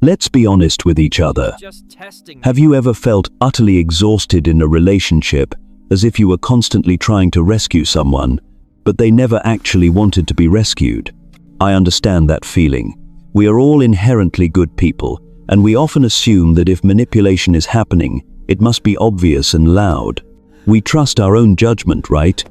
Let's be honest with each other. Have you ever felt utterly exhausted in a relationship, as if you were constantly trying to rescue someone, but they never actually wanted to be rescued? I understand that feeling. We are all inherently good people, and we often assume that if manipulation is happening, it must be obvious and loud. We trust our own judgment, right?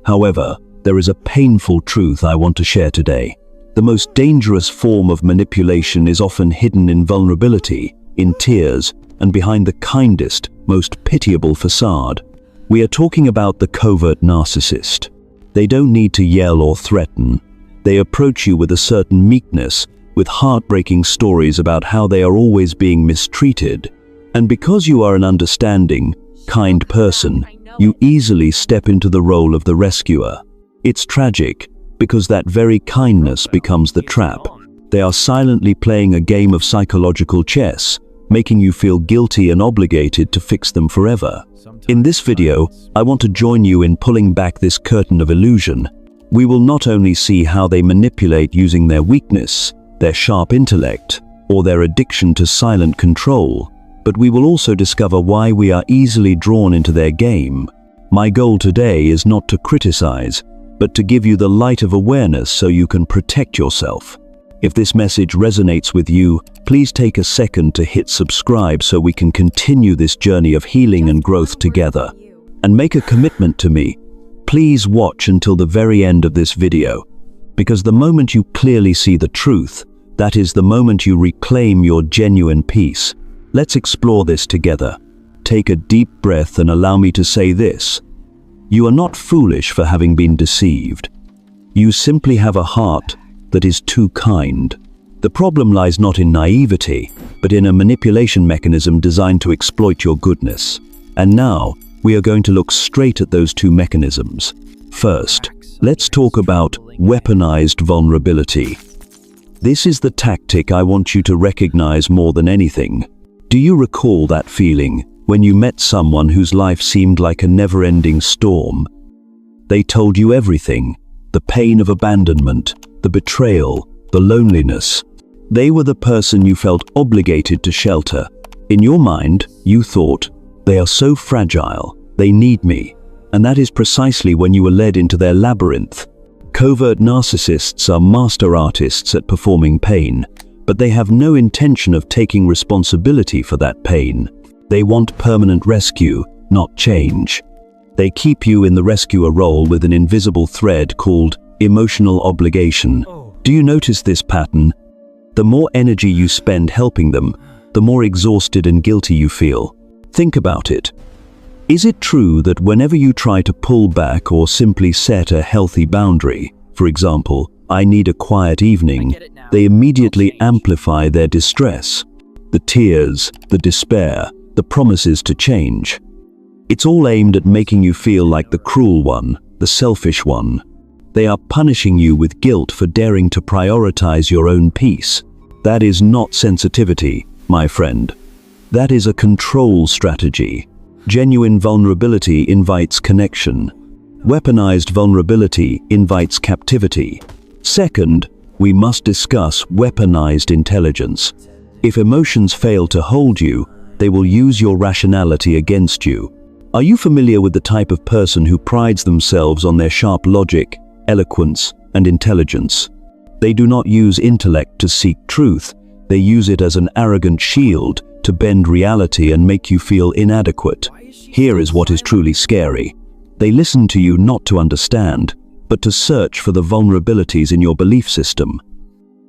However, there is a painful truth I want to share today. The most dangerous form of manipulation is often hidden in vulnerability, in tears, and behind the kindest, most pitiable facade. We are talking about the covert narcissist. They don't need to yell or threaten. They approach you with a certain meekness, with heartbreaking stories about how they are always being mistreated. And because you are an understanding, kind person, you easily step into the role of the rescuer. It's tragic, because that very kindness becomes the trap. They are silently playing a game of psychological chess, making you feel guilty and obligated to fix them forever. In this video, I want to join you in pulling back this curtain of illusion. We will not only see how they manipulate using their weakness, their sharp intellect, or their addiction to silent control, but we will also discover why we are easily drawn into their game. My goal today is not to criticize, but to give you the light of awareness so you can protect yourself. If this message resonates with you, please take a second to hit subscribe so we can continue this journey of healing and growth together. And make a commitment to me. Please watch until the very end of this video, because the moment you clearly see the truth, that is the moment you reclaim your genuine peace. Let's explore this together. Take a deep breath and allow me to say this. You are not foolish for having been deceived. You simply have a heart that is too kind. The problem lies not in naivety, but in a manipulation mechanism designed to exploit your goodness. And now, we are going to look straight at those two mechanisms. First, let's talk about weaponized vulnerability. This is the tactic I want you to recognize more than anything. Do you recall that feeling when you met someone whose life seemed like a never-ending storm? They told you everything, the pain of abandonment, the betrayal, the loneliness. They were the person you felt obligated to shelter. In your mind, you thought, they are so fragile, they need me. And that is precisely when you were led into their labyrinth. Covert narcissists are master artists at performing pain, but they have no intention of taking responsibility for that pain. They want permanent rescue, not change. They keep you in the rescuer role with an invisible thread called emotional obligation. Do you notice this pattern? The more energy you spend helping them, the more exhausted and guilty you feel. Think about it. Is it true that whenever you try to pull back or simply set a healthy boundary, for example, I need a quiet evening, they immediately amplify their distress? The tears, the despair, the promises to change. It's all aimed at making you feel like the cruel one, the selfish one. They are punishing you with guilt for daring to prioritize your own peace. That is not sensitivity, my friend. That is a control strategy. Genuine vulnerability invites connection. Weaponized vulnerability invites captivity. Second, we must discuss weaponized intelligence. If emotions fail to hold you, they will use your rationality against you. Are you familiar with the type of person who prides themselves on their sharp logic, eloquence, and intelligence? They do not use intellect to seek truth. They use it as an arrogant shield to bend reality and make you feel inadequate. Here is what is truly scary. They listen to you not to understand, but to search for the vulnerabilities in your belief system.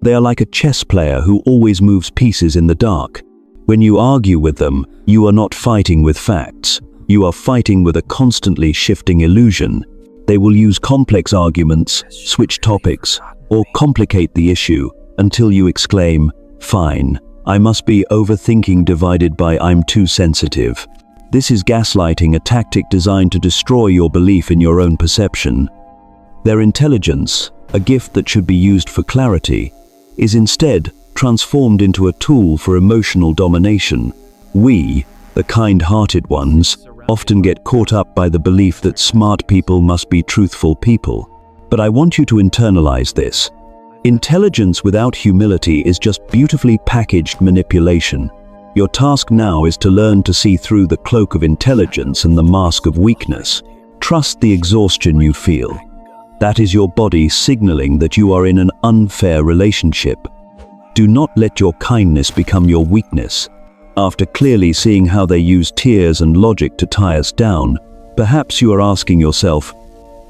They are like a chess player who always moves pieces in the dark. When you argue with them, you are not fighting with facts. You are fighting with a constantly shifting illusion. They will use complex arguments, switch topics, or complicate the issue until you exclaim, "Fine, I must be overthinking divided by I'm too sensitive." This is gaslighting, a tactic designed to destroy your belief in your own perception. Their intelligence, a gift that should be used for clarity, is instead transformed into a tool for emotional domination. We, the kind-hearted ones, often get caught up by the belief that smart people must be truthful people. But I want you to internalize this. Intelligence without humility is just beautifully packaged manipulation. Your task now is to learn to see through the cloak of intelligence and the mask of weakness. Trust the exhaustion you feel. That is your body signaling that you are in an unfair relationship. Do not let your kindness become your weakness. After clearly seeing how they use tears and logic to tie us down, perhaps you are asking yourself,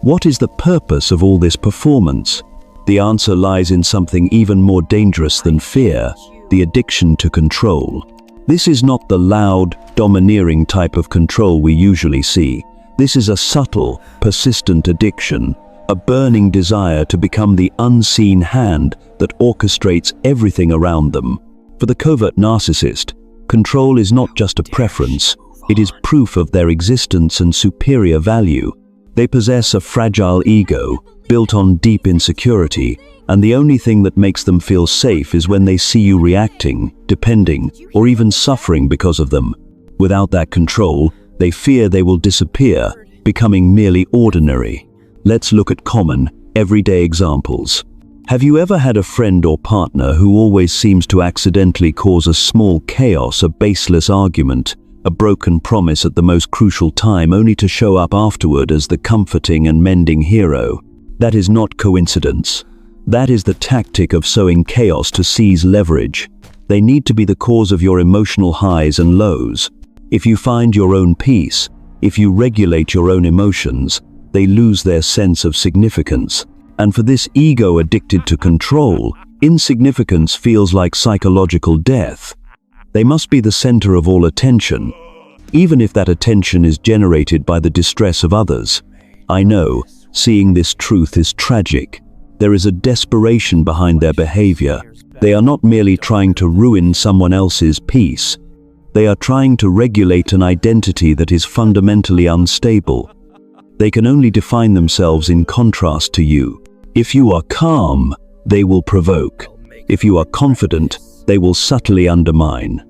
what is the purpose of all this performance? The answer lies in something even more dangerous than fear, the addiction to control. This is not the loud, domineering type of control we usually see. This is a subtle, persistent addiction, a burning desire to become the unseen hand that orchestrates everything around them. For the covert narcissist, control is not just a preference, it is proof of their existence and superior value. They possess a fragile ego, built on deep insecurity, and the only thing that makes them feel safe is when they see you reacting, depending, or even suffering because of them. Without that control, they fear they will disappear, becoming merely ordinary. Let's look at common, everyday examples. Have you ever had a friend or partner who always seems to accidentally cause a small chaos, a baseless argument, a broken promise at the most crucial time, only to show up afterward as the comforting and mending hero? That is not coincidence. That is the tactic of sowing chaos to seize leverage. They need to be the cause of your emotional highs and lows. If you find your own peace, if you regulate your own emotions, they lose their sense of significance. And for this ego addicted to control, insignificance feels like psychological death. They must be the center of all attention, even if that attention is generated by the distress of others. I know, seeing this truth is tragic. There is a desperation behind their behavior. They are not merely trying to ruin someone else's peace. They are trying to regulate an identity that is fundamentally unstable. They can only define themselves in contrast to you. If you are calm, they will provoke. If you are confident, they will subtly undermine.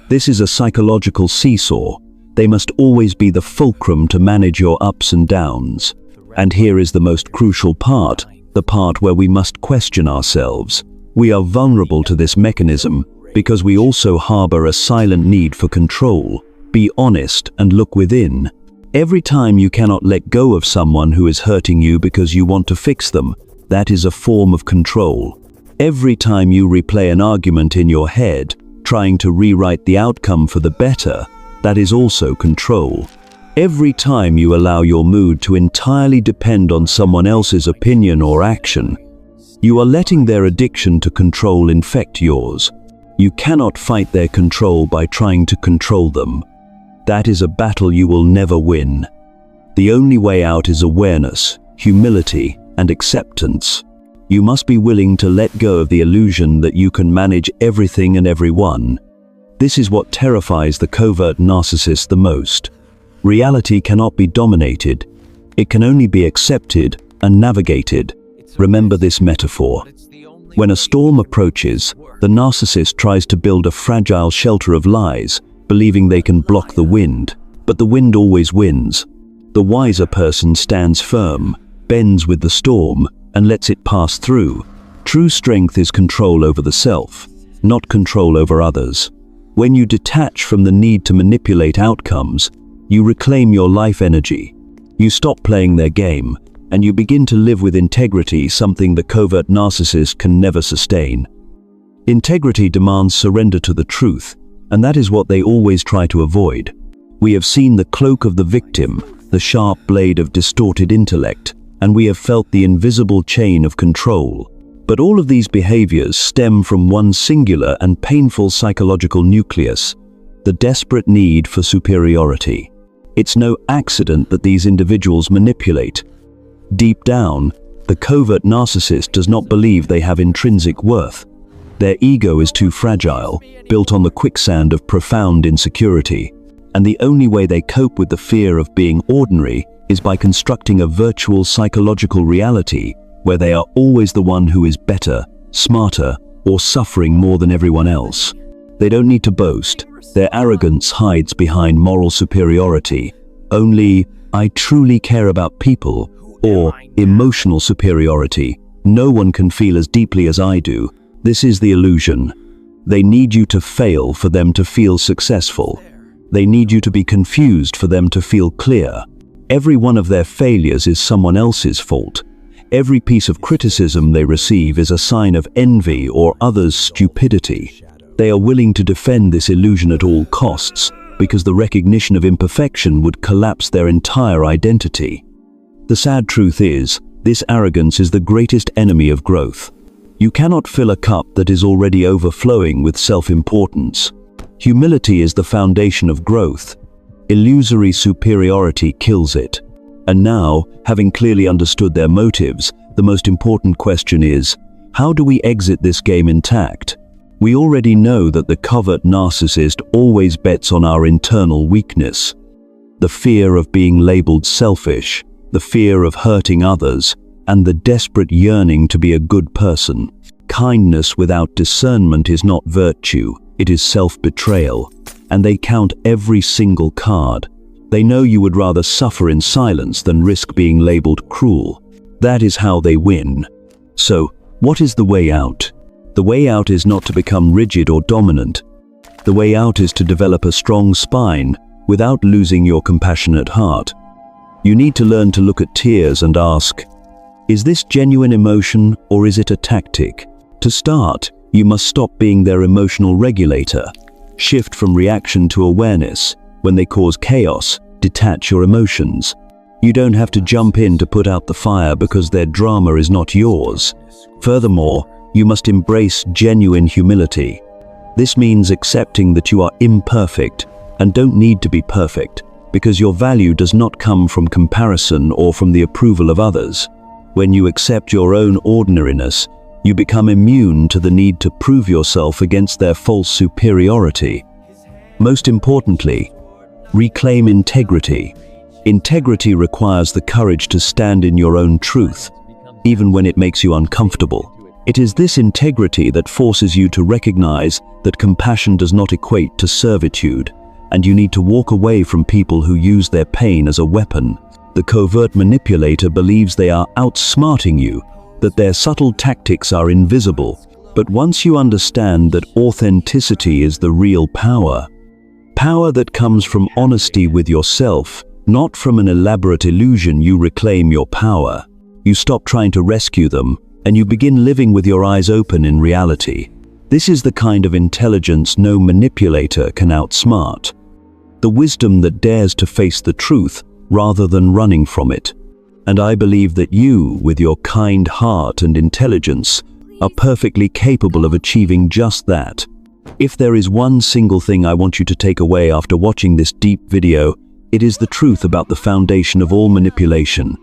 This is a psychological seesaw. They must always be the fulcrum to manage your ups and downs. And here is the most crucial part, the part where we must question ourselves. We are vulnerable to this mechanism because we also harbor a silent need for control. Be honest and look within. Every time you cannot let go of someone who is hurting you because you want to fix them, that is a form of control. Every time you replay an argument in your head, trying to rewrite the outcome for the better, that is also control. Every time you allow your mood to entirely depend on someone else's opinion or action, you are letting their addiction to control infect yours. You cannot fight their control by trying to control them. That is a battle you will never win. The only way out is awareness, humility, and acceptance. You must be willing to let go of the illusion that you can manage everything and everyone. This is what terrifies the covert narcissist the most. Reality cannot be dominated. It can only be accepted and navigated. Remember this metaphor. When a storm approaches, the narcissist tries to build a fragile shelter of lies, believing they can block the wind. But the wind always wins. The wiser person stands firm, bends with the storm, and lets it pass through. True strength is control over the self, not control over others. When you detach from the need to manipulate outcomes, you reclaim your life energy. You stop playing their game, and you begin to live with integrity, something the covert narcissist can never sustain. Integrity demands surrender to the truth, and that is what they always try to avoid. We have seen the cloak of the victim, the sharp blade of distorted intellect, and we have felt the invisible chain of control. But all of these behaviors stem from one singular and painful psychological nucleus, the desperate need for superiority. It's no accident that these individuals manipulate. Deep down, the covert narcissist does not believe they have intrinsic worth. Their ego is too fragile, built on the quicksand of profound insecurity. And the only way they cope with the fear of being ordinary is by constructing a virtual psychological reality where they are always the one who is better, smarter, or suffering more than everyone else. They don't need to boast. Their arrogance hides behind moral superiority. Only, "I truly care about people," or emotional superiority, No one can feel as deeply as I do. This is the illusion. They need you to fail for them to feel successful. They need you to be confused for them to feel clear. Every one of their failures is someone else's fault. Every piece of criticism they receive is a sign of envy or others' stupidity. They are willing to defend this illusion at all costs because the recognition of imperfection would collapse their entire identity. The sad truth is, this arrogance is the greatest enemy of growth. You cannot fill a cup that is already overflowing with self-importance. Humility is the foundation of growth. Illusory superiority kills it. And now, having clearly understood their motives, the most important question is, how do we exit this game intact? We already know that the covert narcissist always bets on our internal weakness. The fear of being labeled selfish, the fear of hurting others, and the desperate yearning to be a good person. Kindness without discernment is not virtue, it is self-betrayal. And they count every single card. They know you would rather suffer in silence than risk being labeled cruel. That is how they win. So, what is the way out? The way out is not to become rigid or dominant. The way out is to develop a strong spine without losing your compassionate heart. You need to learn to look at tears and ask, is this genuine emotion or is it a tactic? To start, you must stop being their emotional regulator. Shift from reaction to awareness. When they cause chaos, detach your emotions. You don't have to jump in to put out the fire because their drama is not yours. Furthermore, you must embrace genuine humility. This means accepting that you are imperfect and don't need to be perfect, because your value does not come from comparison or from the approval of others. When you accept your own ordinariness, you become immune to the need to prove yourself against their false superiority. Most importantly, reclaim integrity. Integrity requires the courage to stand in your own truth, even when it makes you uncomfortable. It is this integrity that forces you to recognize that compassion does not equate to servitude, and you need to walk away from people who use their pain as a weapon. The covert manipulator believes they are outsmarting you, that their subtle tactics are invisible. But once you understand that authenticity is the real power that comes from honesty with yourself, not from an elaborate illusion, you reclaim your power. You stop trying to rescue them, and you begin living with your eyes open in reality. This is the kind of intelligence no manipulator can outsmart. The wisdom that dares to face the truth rather than running from it. And I believe that you, with your kind heart and intelligence, are perfectly capable of achieving just that. If there is one single thing I want you to take away after watching this deep video, it is the truth about the foundation of all manipulation.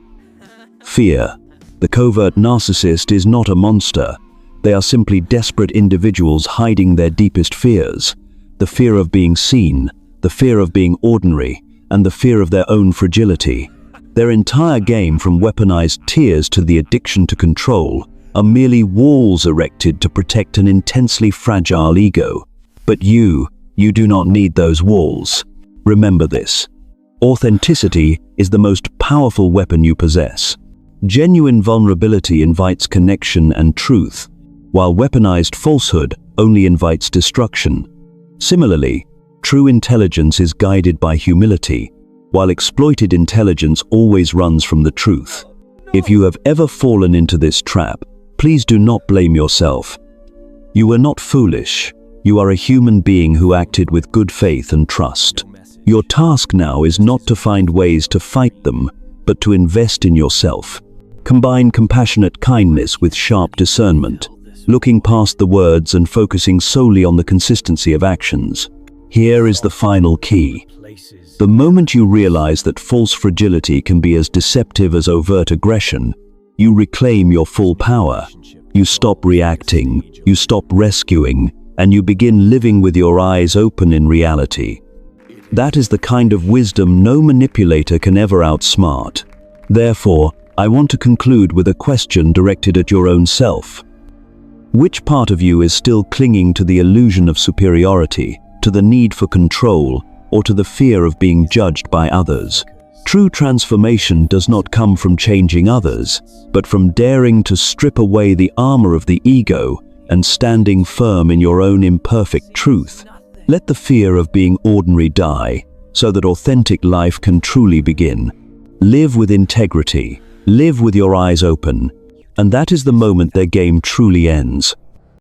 Fear. The covert narcissist is not a monster. They are simply desperate individuals hiding their deepest fears. The fear of being seen, the fear of being ordinary, and the fear of their own fragility. Their entire game, from weaponized tears to the addiction to control, are merely walls erected to protect an intensely fragile ego. But you do not need those walls. Remember this. Authenticity is the most powerful weapon you possess. Genuine vulnerability invites connection and truth, while weaponized falsehood only invites destruction. Similarly, true intelligence is guided by humility, while exploited intelligence always runs from the truth. If you have ever fallen into this trap, please do not blame yourself. You were not foolish. You are a human being who acted with good faith and trust. Your task now is not to find ways to fight them, but to invest in yourself. Combine compassionate kindness with sharp discernment, looking past the words and focusing solely on the consistency of actions. Here is the final key. The moment you realize that false fragility can be as deceptive as overt aggression, you reclaim your full power. You stop reacting, you stop rescuing, and you begin living with your eyes open in reality. That is the kind of wisdom no manipulator can ever outsmart. Therefore, I want to conclude with a question directed at your own self. Which part of you is still clinging to the illusion of superiority, to the need for control, or to the fear of being judged by others? True transformation does not come from changing others, but from daring to strip away the armor of the ego and standing firm in your own imperfect truth. Let the fear of being ordinary die, so that authentic life can truly begin. Live with integrity, live with your eyes open, and that is the moment their game truly ends.